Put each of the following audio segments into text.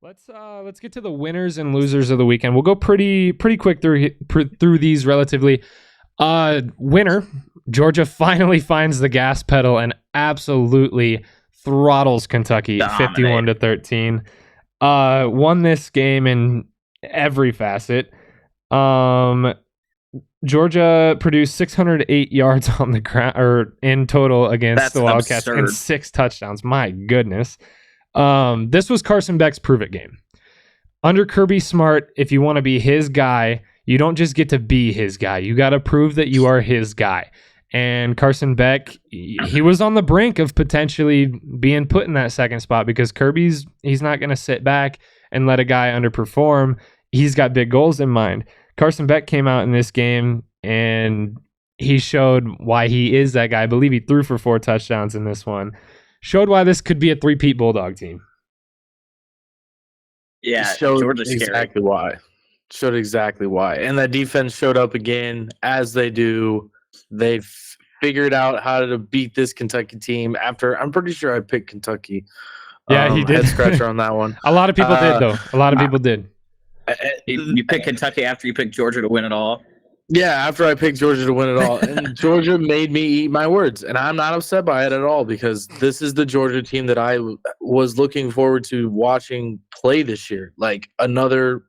Let's get to the winners and losers of the weekend. We'll go pretty quick through these relatively. Winner, Georgia finally finds the gas pedal and absolutely throttles Kentucky 51-13. Won this game in every facet. Georgia produced 608 yards on the ground or in total against the Wildcats and 6 touchdowns. My goodness. This was Carson Beck's prove it game. Under Kirby Smart, if you want to be his guy, you don't just get to be his guy. You got to prove that you are his guy. And Carson Beck, he was on the brink of potentially being put in that second spot because he's not going to sit back and let a guy underperform. He's got big goals in mind. Carson Beck came out in this game and he showed why he is that guy. I believe he threw for 4 touchdowns in this one. Showed why this could be a 3-peat Bulldog team. Yeah, showed exactly why. Showed exactly why. And that defense showed up again, as they do. They've figured out how to beat this Kentucky team after, I'm pretty sure I picked Kentucky. Yeah, he did. Head scratcher on that one. A lot of people did, though. A lot of people did. You picked Kentucky after you picked Georgia to win it all. Yeah, after I picked Georgia to win it all. And Georgia made me eat my words. And I'm not upset by it at all because this is the Georgia team that I was looking forward to watching play this year. Like another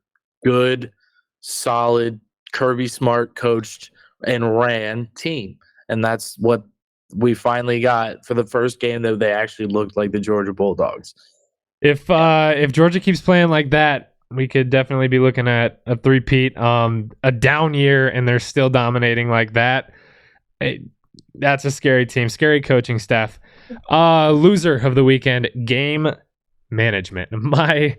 good, solid, Kirby Smart coached and ran team. And that's what we finally got for the first game that they actually looked like the Georgia Bulldogs. If Georgia keeps playing like that, we could definitely be looking at a 3-peat, a down year, and they're still dominating like that. That's a scary team, scary coaching staff. Loser of the weekend, game management. My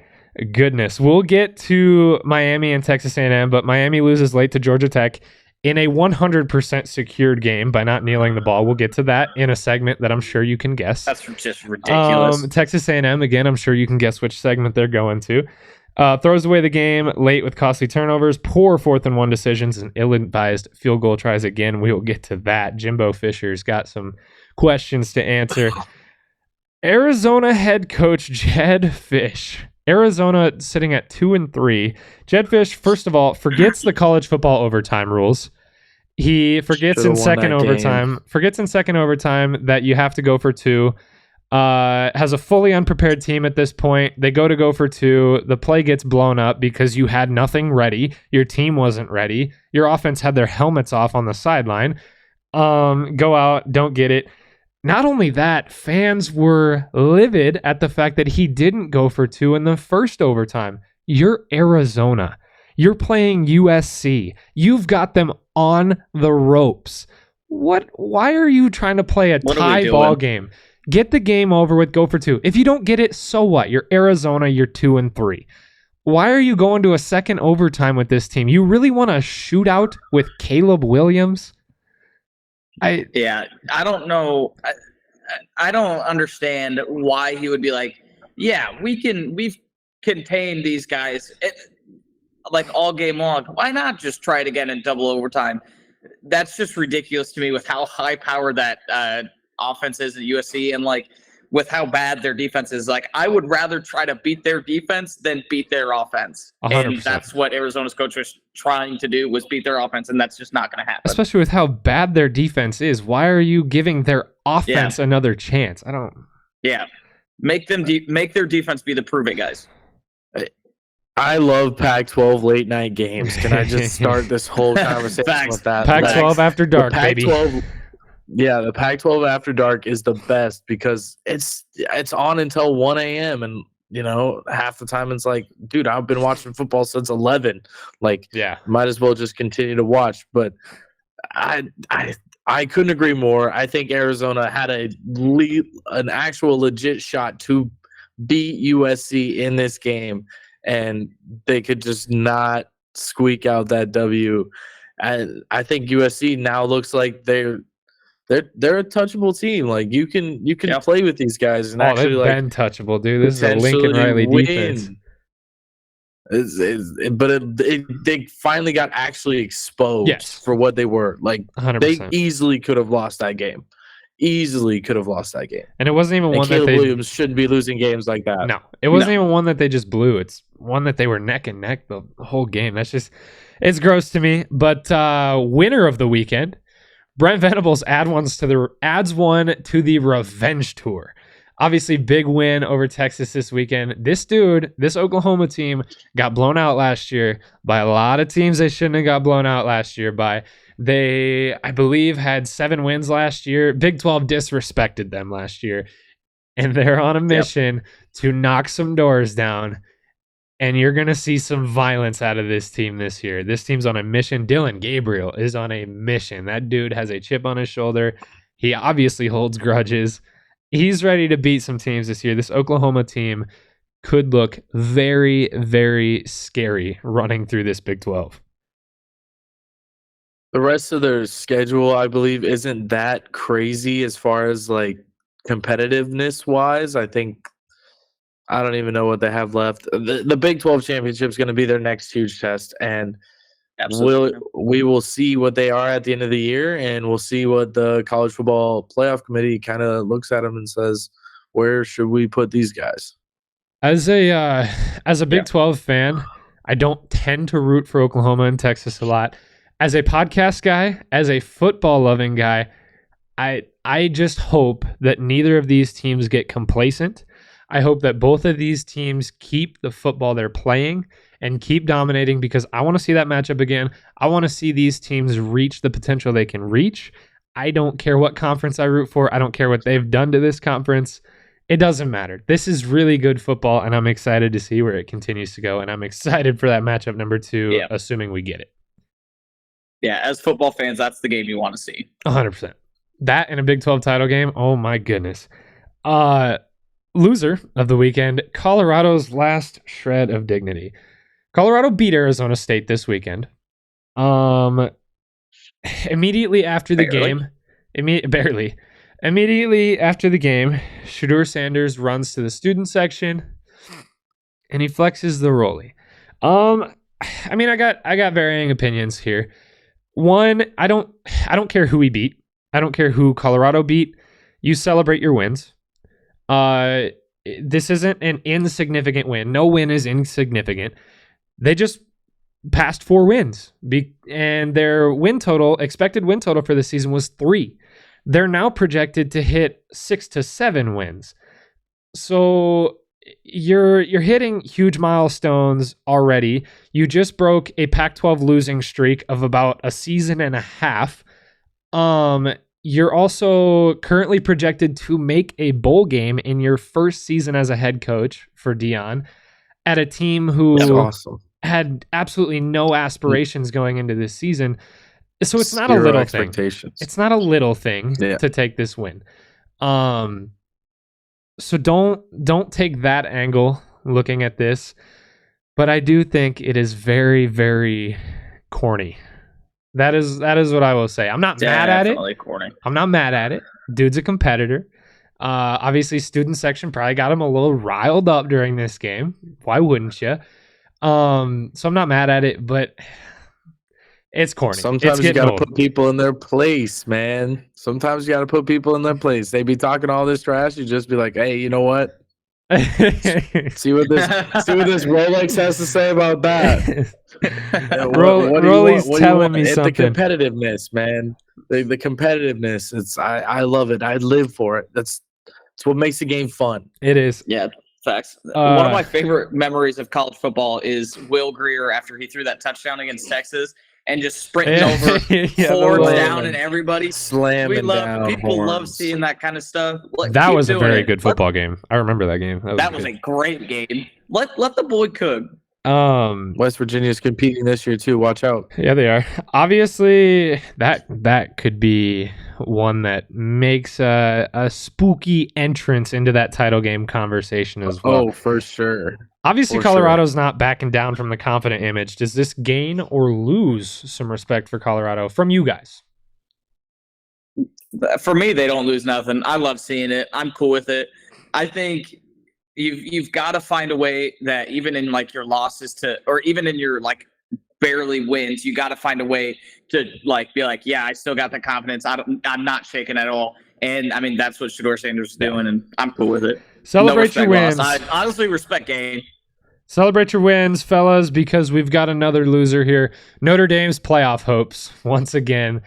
goodness. We'll get to Miami and Texas A&M, but Miami loses late to Georgia Tech in a 100% secured game by not kneeling the ball. We'll get to that in a segment that I'm sure you can guess. That's just ridiculous. Texas A&M, again, I'm sure you can guess which segment they're going to. Throws away the game late with costly turnovers, poor 4th and 1 decisions, and ill-advised field goal tries again. We will get to that. Jimbo Fisher's got some questions to answer. Arizona head coach Jedd Fisch. Arizona sitting at 2-3. Jedd Fisch, first of all, forgets the college football overtime rules. He forgets in second overtime that you have to go for 2. Has a fully unprepared team at this point. They go for 2. The play gets blown up because you had nothing ready. Your team wasn't ready. Your offense had their helmets off on the sideline. Go out, don't get it. Not only that, fans were livid at the fact that he didn't go for 2 in the first overtime. You're Arizona. You're playing USC. You've got them on the ropes. Why are you trying to play a tie ball game? Get the game over with, go for 2. If you don't get it, so what? You're Arizona, you're 2-3. Why are you going to a second overtime with this team? You really want a shootout with Caleb Williams? I don't know. I don't understand why he would be like, yeah, we've contained these guys like all game long. Why not just try it again in double overtime? That's just ridiculous to me with how high powered that offense is at USC and like with how bad their defense is. Like I would rather try to beat their defense than beat their offense. 100%. And that's what Arizona's coach was trying to do, was beat their offense, and that's just not going to happen. Especially with how bad their defense is. Why are you giving their offense another chance? I don't. Yeah, make their defense be the prove it guys. I love Pac-12 late night games. Can I just start this whole conversation with that? Pac-12 after dark, baby. Yeah, the Pac-12 after dark is the best because it's on until 1 a.m. and half the time it's like, dude, I've been watching football since 11. Like, yeah, might as well just continue to watch. But I couldn't agree more. I think Arizona had an actual legit shot to beat USC in this game, and they could just not squeak out that W. And I think USC now looks like they're a touchable team. Like you can play with these guys and actually like been touchable, dude. This is a Lincoln Riley defense. They finally got actually exposed for what they were. Like 100%. They easily could have lost that game. easily could have lost that game. And it wasn't even And one Caleb that they Williams shouldn't be losing games like that. No, it wasn't even one that they just blew. It's one that they were neck and neck the whole game. It's gross to me. But winner of the weekend, Brent Venables adds one to the revenge tour. Obviously, big win over Texas this weekend. This Oklahoma team got blown out last year by a lot of teams they shouldn't have got blown out last year by. They, I believe, had 7 wins last year. Big 12 disrespected them last year. And they're on a mission to knock some doors down. And you're going to see some violence out of this team this year. This team's on a mission. Dylan Gabriel is on a mission. That dude has a chip on his shoulder. He obviously holds grudges. He's ready to beat some teams this year. This Oklahoma team could look very, very scary running through this Big 12. The rest of their schedule, I believe, isn't that crazy as far as like competitiveness wise. I don't even know what they have left. The Big 12 championship is going to be their next huge test, and we will see what they are at the end of the year, and we'll see what the college football playoff committee kind of looks at them and says, where should we put these guys? As a Big 12 fan, I don't tend to root for Oklahoma and Texas a lot. As a podcast guy, as a football loving guy, I just hope that neither of these teams get complacent. I hope that both of these teams keep the football they're playing and keep dominating, because I want to see that matchup again. I want to see these teams reach the potential they can reach. I don't care what conference I root for. I don't care what they've done to this conference. It doesn't matter. This is really good football, and I'm excited to see where it continues to go, and I'm excited for that matchup number 2, assuming we get it. Yeah, as football fans, that's the game you want to see. 100%. That and a Big 12 title game, oh my goodness. Loser of the weekend, Colorado's last shred of dignity. Colorado beat Arizona State this weekend. Immediately after the game, Immediately after the game, Shedeur Sanders runs to the student section and he flexes the rollie. I mean, I got varying opinions here. One, I don't care who he beat. I don't care who Colorado beat. You celebrate your wins. This isn't an insignificant win. No win is insignificant. They just passed 4 wins, and their expected win total for the season was 3. They're now projected to hit 6 to 7 wins. So you're hitting huge milestones already. You just broke a Pac-12 losing streak of about a season and a half. You're also currently projected to make a bowl game in your first season as a head coach for Dion at a team who had absolutely no aspirations going into this season. So it's not a little thing. It's not a little thing to take this win. So don't take that angle looking at this, but I do think it is very, very corny. That is what I will say. I'm not mad at it. Corny. I'm not mad at it. Dude's a competitor. Obviously, student section probably got him a little riled up during this game. Why wouldn't you? So I'm not mad at it, but it's corny. Sometimes you got to put people in their place, man. Sometimes you got to put people in their place. They be talking all this trash. You just be like, hey, you know what? see what this Rolex has to say about that. Rolly's telling me something. The competitiveness, man. The competitiveness. I love it. I live for it. That's what makes the game fun. It is. Yeah, facts. One of my favorite memories of college football is Will Greer after he threw that touchdown against Texas and just sprinting over horns down and everybody slamming down. People love seeing that kind of stuff. That was a very good football game. I remember that game. That was a great game. Let the boy cook. West Virginia's competing this year too. Watch out. Yeah, they are. Obviously, that could be one that makes a spooky entrance into that title game conversation as well. Oh, for sure. Obviously, Colorado's not backing down from the confident image. Does this gain or lose some respect for Colorado from you guys? For me, they don't lose nothing. I love seeing it. I'm cool with it. I think you've got to find a way that even in like your losses or even in your like barely wins, you got to find a way to like be like, yeah, I still got the confidence. I'm not shaking at all. And I mean, that's what Shador Sanders is doing, and I'm cool with it. Celebrate your wins. I honestly respect game. Celebrate your wins, fellas, because we've got another loser here. Notre Dame's playoff hopes, once again,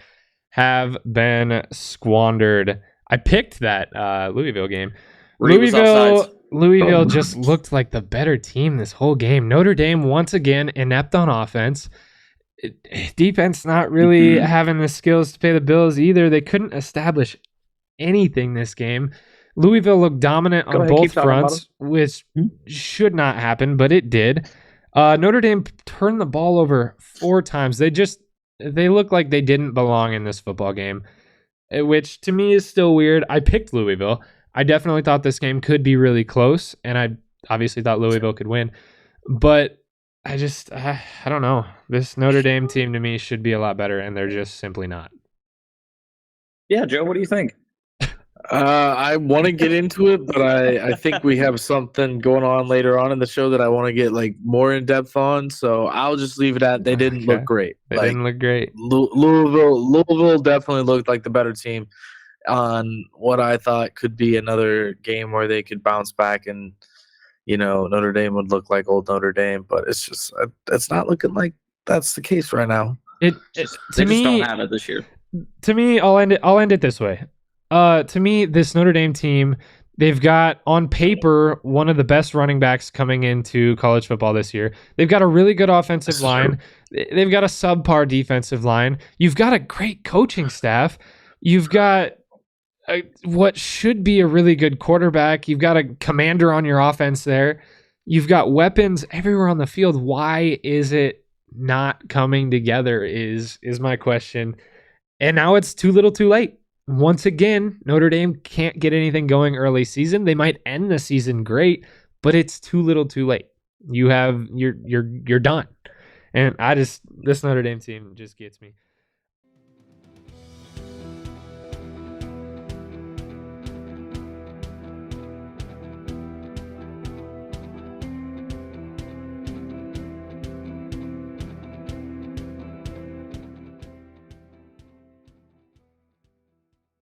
have been squandered. I picked that Louisville game. Louisville just looked like the better team this whole game. Notre Dame, once again, inept on offense. Defense not really having the skills to pay the bills either. They couldn't establish anything this game. Louisville looked dominant on both fronts, which should not happen, but it did. Notre Dame turned the ball over 4 times. They look like they didn't belong in this football game, which to me is still weird. I picked Louisville. I definitely thought this game could be really close, and I obviously thought Louisville could win. But I don't know. This Notre Dame team to me should be a lot better, and they're just simply not. Yeah, Joe, what do you think? I want to get into it, but I think we have something going on later on in the show that I want to get like more in depth on. So I'll just leave it at they didn't look great. They didn't look great. Louisville definitely looked like the better team on what I thought could be another game where they could bounce back and Notre Dame would look like old Notre Dame, but it's not looking like that's the case right now. They just don't have it this year. To me, I'll end it this way. To me, this Notre Dame team, they've got on paper one of the best running backs coming into college football this year. They've got a really good offensive line. They've got a subpar defensive line. You've got a great coaching staff. You've got what should be a really good quarterback. You've got a commander on your offense there. You've got weapons everywhere on the field. Why is it not coming together is my question. And now it's too little too late. Once again, Notre Dame can't get anything going early season. They might end the season great, but it's too little too late. You're done. And this Notre Dame team just gets me.